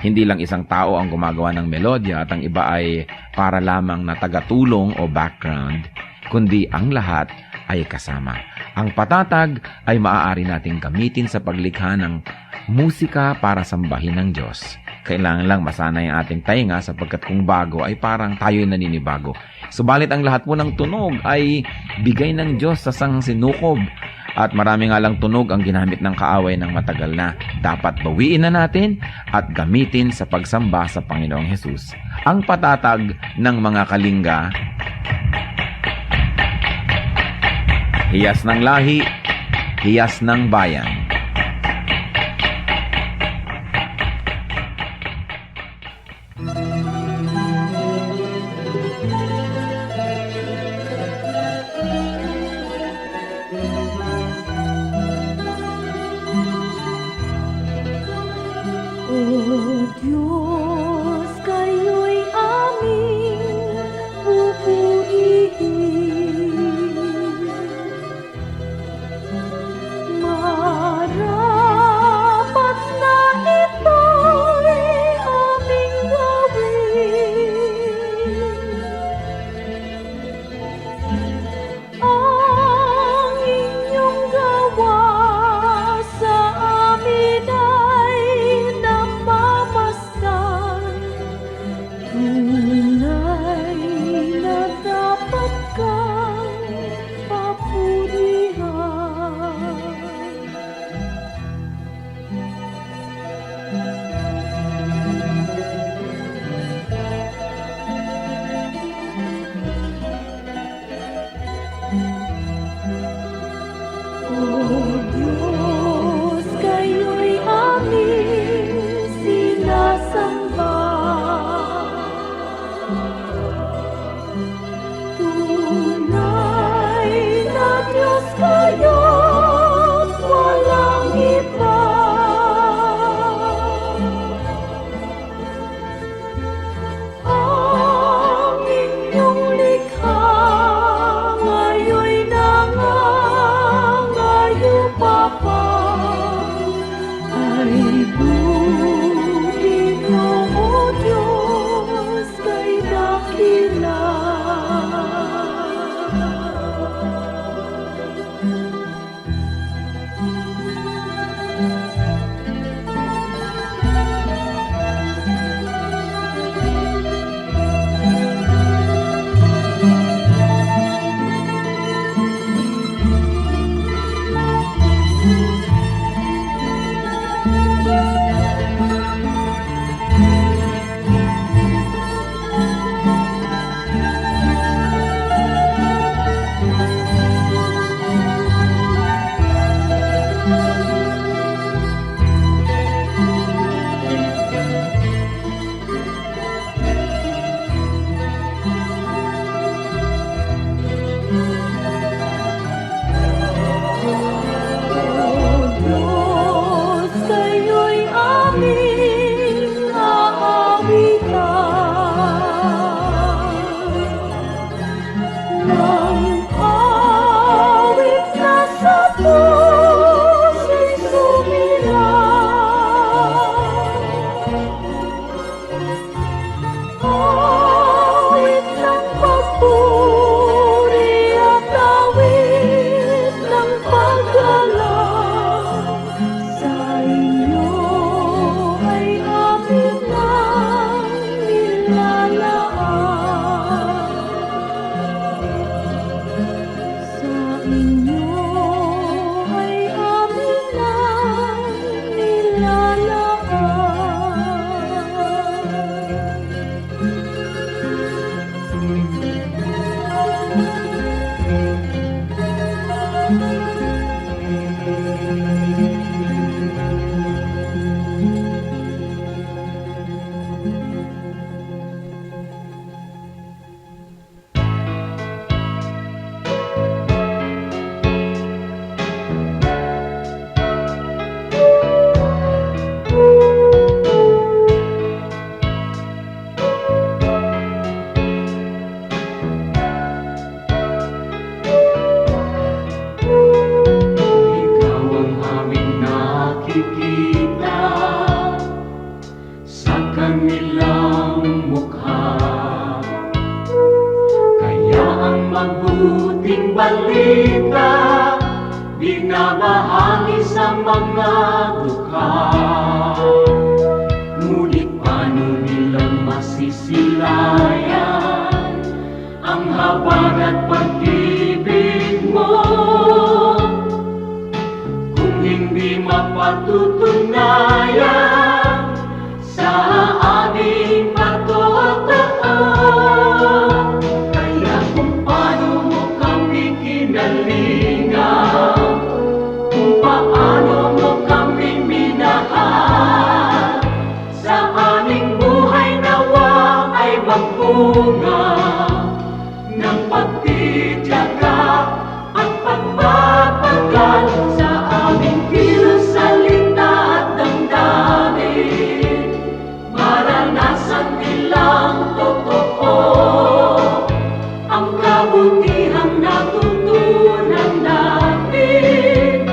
Speaker 4: Hindi lang isang tao ang gumagawa ng melodya at ang iba ay para lamang na tagatulong o background, kundi ang lahat ay kasama. Ang patatag ay maaari nating gamitin sa paglikha ng musika para sambahin ng Diyos. Kailangan lang masanay ang ating tainga sapagkat kung bago ay parang tayo'y naninibago. Subalit ang lahat po ng tunog ay bigay ng Diyos sa sangsinukob. At marami nga lang tunog ang ginamit ng kaaway ng matagal na. Dapat bawiin na natin at gamitin sa pagsamba sa Panginoong Hesus. Ang patatag ng mga kalinga, hiyas ng lahi, hiyas ng bayan.
Speaker 5: O Diyos, kayo'y aming pupurihin. Marapat na ito'y aming gawin. Ang inyong gawa sa amin ay namamasdan. Tunay na dapat kang papurihan. O Diyos, kayo'y aming sinasamba. Tunay na Diyos kayo't walang iba. Ang inyong likha ngayon'y nangangayo pa ay buhay niyo, O Diyos. salita, binabahagi sa mga dukha. Ngunit paano nilang masisilayan ang habag at pag-ibig mo kung hindi mapatutunayan sa aming patotoo? Kaya kung paano mo kami kinalingan, kung paano mo kami minahal, sa aming buhay nawa ay magbunga ng pagtitiyaga at pagpapagal sa aming kilos, salita at damdamin. Maranasan nilang totoo ang kabutihang natutunan namin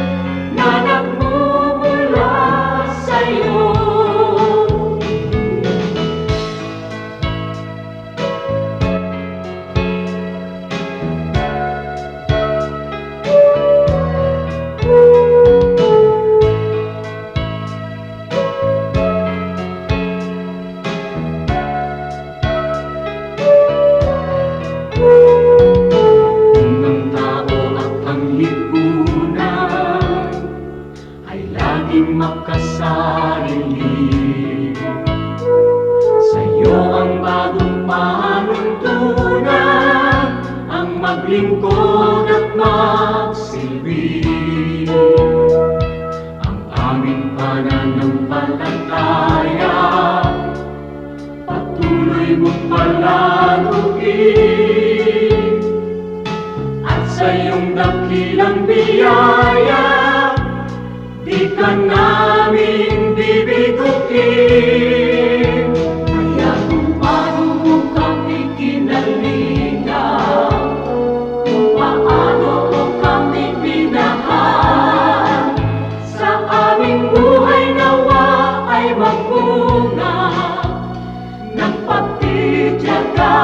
Speaker 5: na nagmumula sa'yo. Kung ang tao at ang lipunan ay laging makasarili, sa'yo ang bagong panuntunan, ang maglingkod at magsilbi. Ang aming pananampalataya patuloy mong palaluin, at sa iyong dakilang biyaya di ka namin bibiguin. Kaya kung paano mo kami kinalingan, kung paano mo kami minahal, sa aming buhay nawa ay magbunga ng pagtitiyaga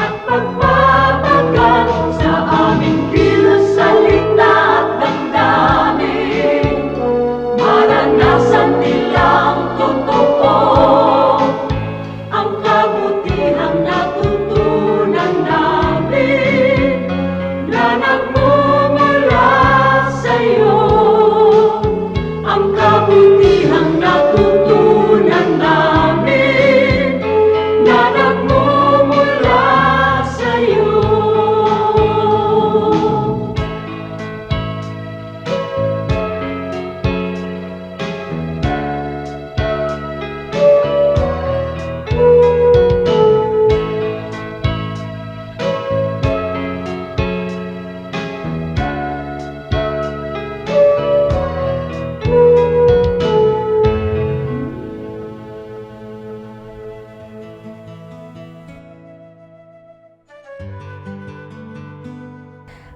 Speaker 5: at pagpapagal sa aming kilos, salita at damdamin. Maranasan nilang totoo ang kabutihang natutunan namin na nagmumula sa'yo. Ang kabutihang natutunan namin na nagmumula sa'yo.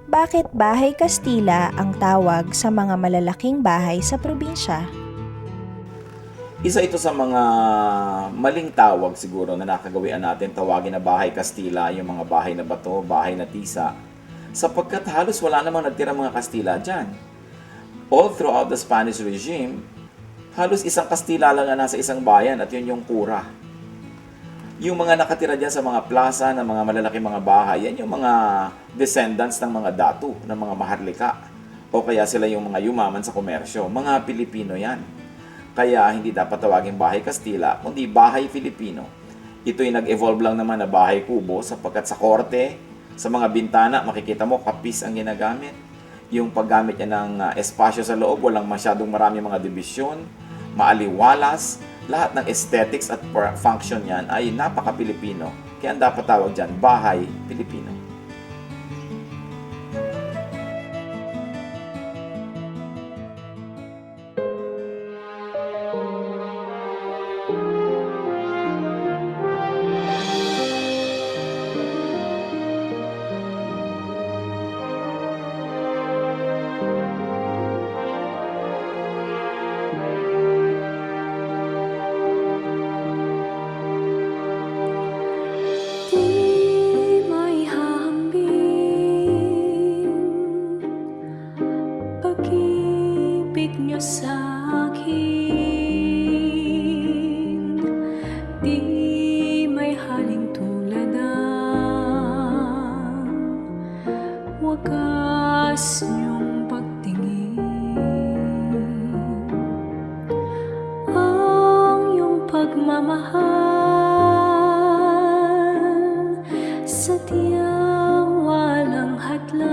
Speaker 6: Bakit Bahay Kastila ang tawag sa mga malalaking bahay sa probinsya?
Speaker 4: Isa ito sa mga maling tawag siguro na nakagawian natin, tawagin na bahay Kastila, yung mga bahay na bato, bahay na tisa, sapagkat halos wala namang nagtira mga Kastila dyan. All throughout the Spanish regime, halos isang Kastila lang ang nasa isang bayan at yun yung kura. Yung mga nakatira dyan sa mga plaza ng mga malalaking mga bahay, yan yung mga descendants ng mga datu, ng mga maharlika. O kaya sila yung mga yumaman sa komersyo. Mga Pilipino yan. Kaya hindi dapat tawagin bahay Kastila, kundi bahay Filipino. Ito'y nag-evolve lang naman na bahay kubo sapagkat sa korte, sa mga bintana, makikita mo kapis ang ginagamit. Yung paggamit niya ng espasyo sa loob, walang masyadong marami mga dibisyon, maaliwalas, lahat ng aesthetics at function niyan ay napaka-Pilipino. Kaya ang dapat tawag dyan, bahay Pilipino.
Speaker 5: Di may niyo sa akin, di may haling tulad ng wagas niyong pagtingin. Ang iyong pagmamahal sadyang walang hadlang,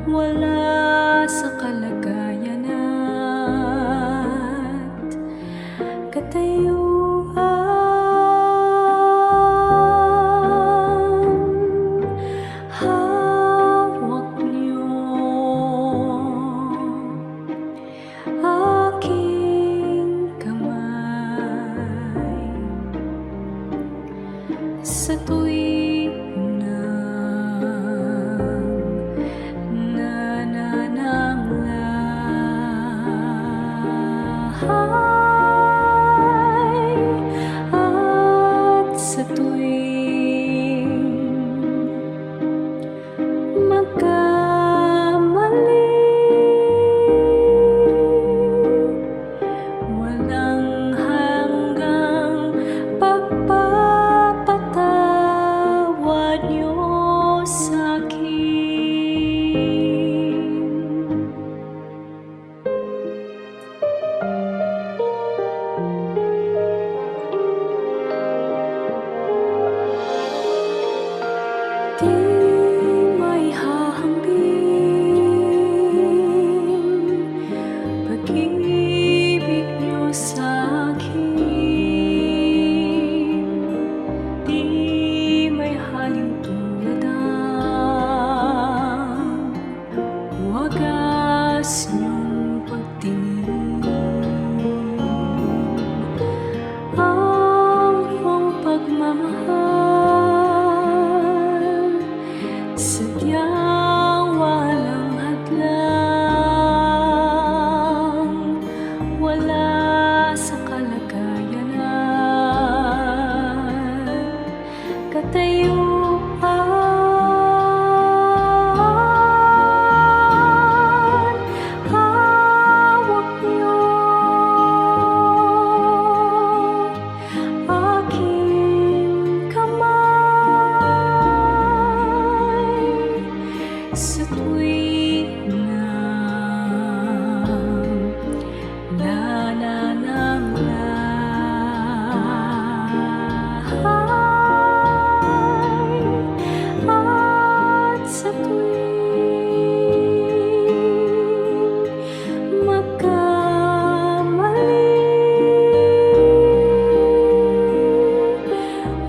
Speaker 5: wala sa kalagayan at katayuan. Hawak niyo aking kamay sa tuwing nanananglahay at sa tuwing magkamali. Walang hanggang pagpapatawad niyo sa'kin. Di may hahambing pag-ibig niyo sa'kin, di may haling tulad ng wagas niyong pagtingin. Ang iyong pagmamahal sadyang walang hadlang, wala sa kalagayan at katayuan. Hawak niyo aking kamay sa tuwing nanananglahay at sa tuwing magkamali.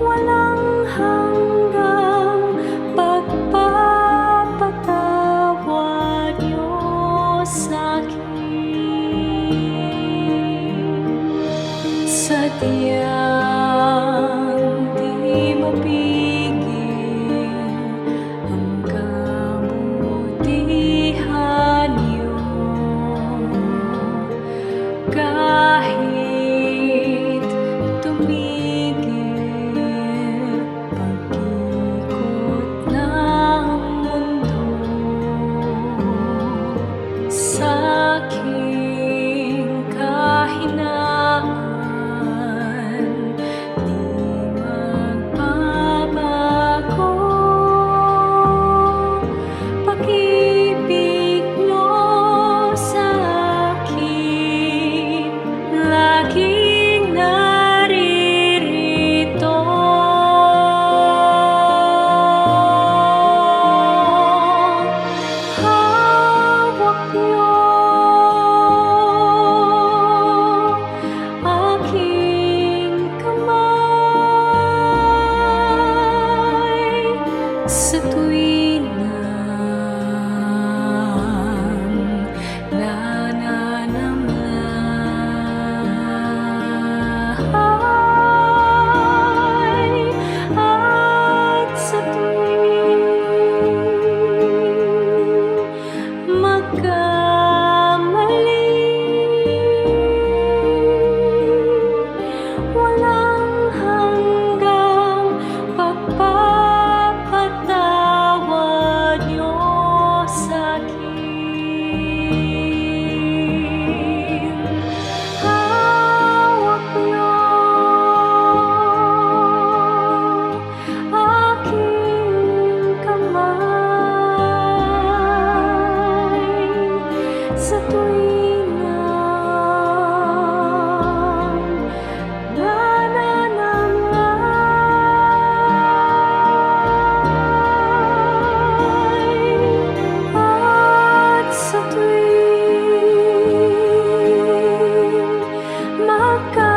Speaker 5: Walang hanggang pagpapatawad niyo sa'kin. Sadyang di mapigil ang kabutihan niyo, kahit tumigil pag-ikot ng mundo. Sa'king kahinaan di magbabago, pag-ibig niyo sa'kin laging naririto. Hawak niyo aking kamay sa tuwing nanananglahay at sa tuwing magkamali. Walang hanggang pagpapatawad niyo sa'kin. sa tuwing nananamlay at sa tuwing magkamali,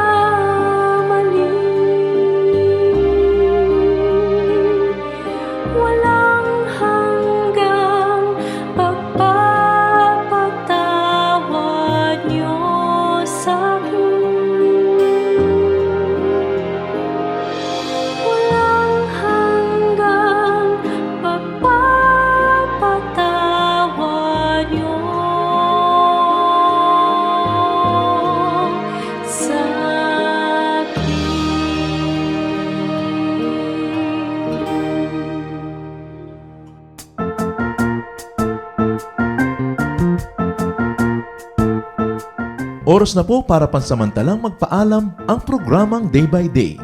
Speaker 5: walang hanggang pagpapatawad niyo sa'kin. Walang hanggang pagpapatawad niyo
Speaker 1: Oras na po para pansamantalang magpaalam ang programang Day by Day.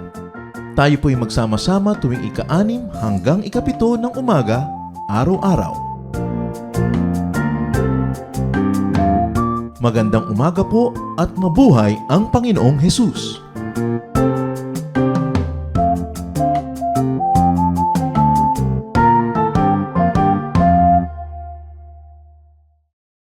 Speaker 1: Tayo po'y magsama-sama tuwing ika-6 hanggang ika-7 ng umaga, araw-araw. Magandang umaga po at mabuhay ang Panginoong Hesus!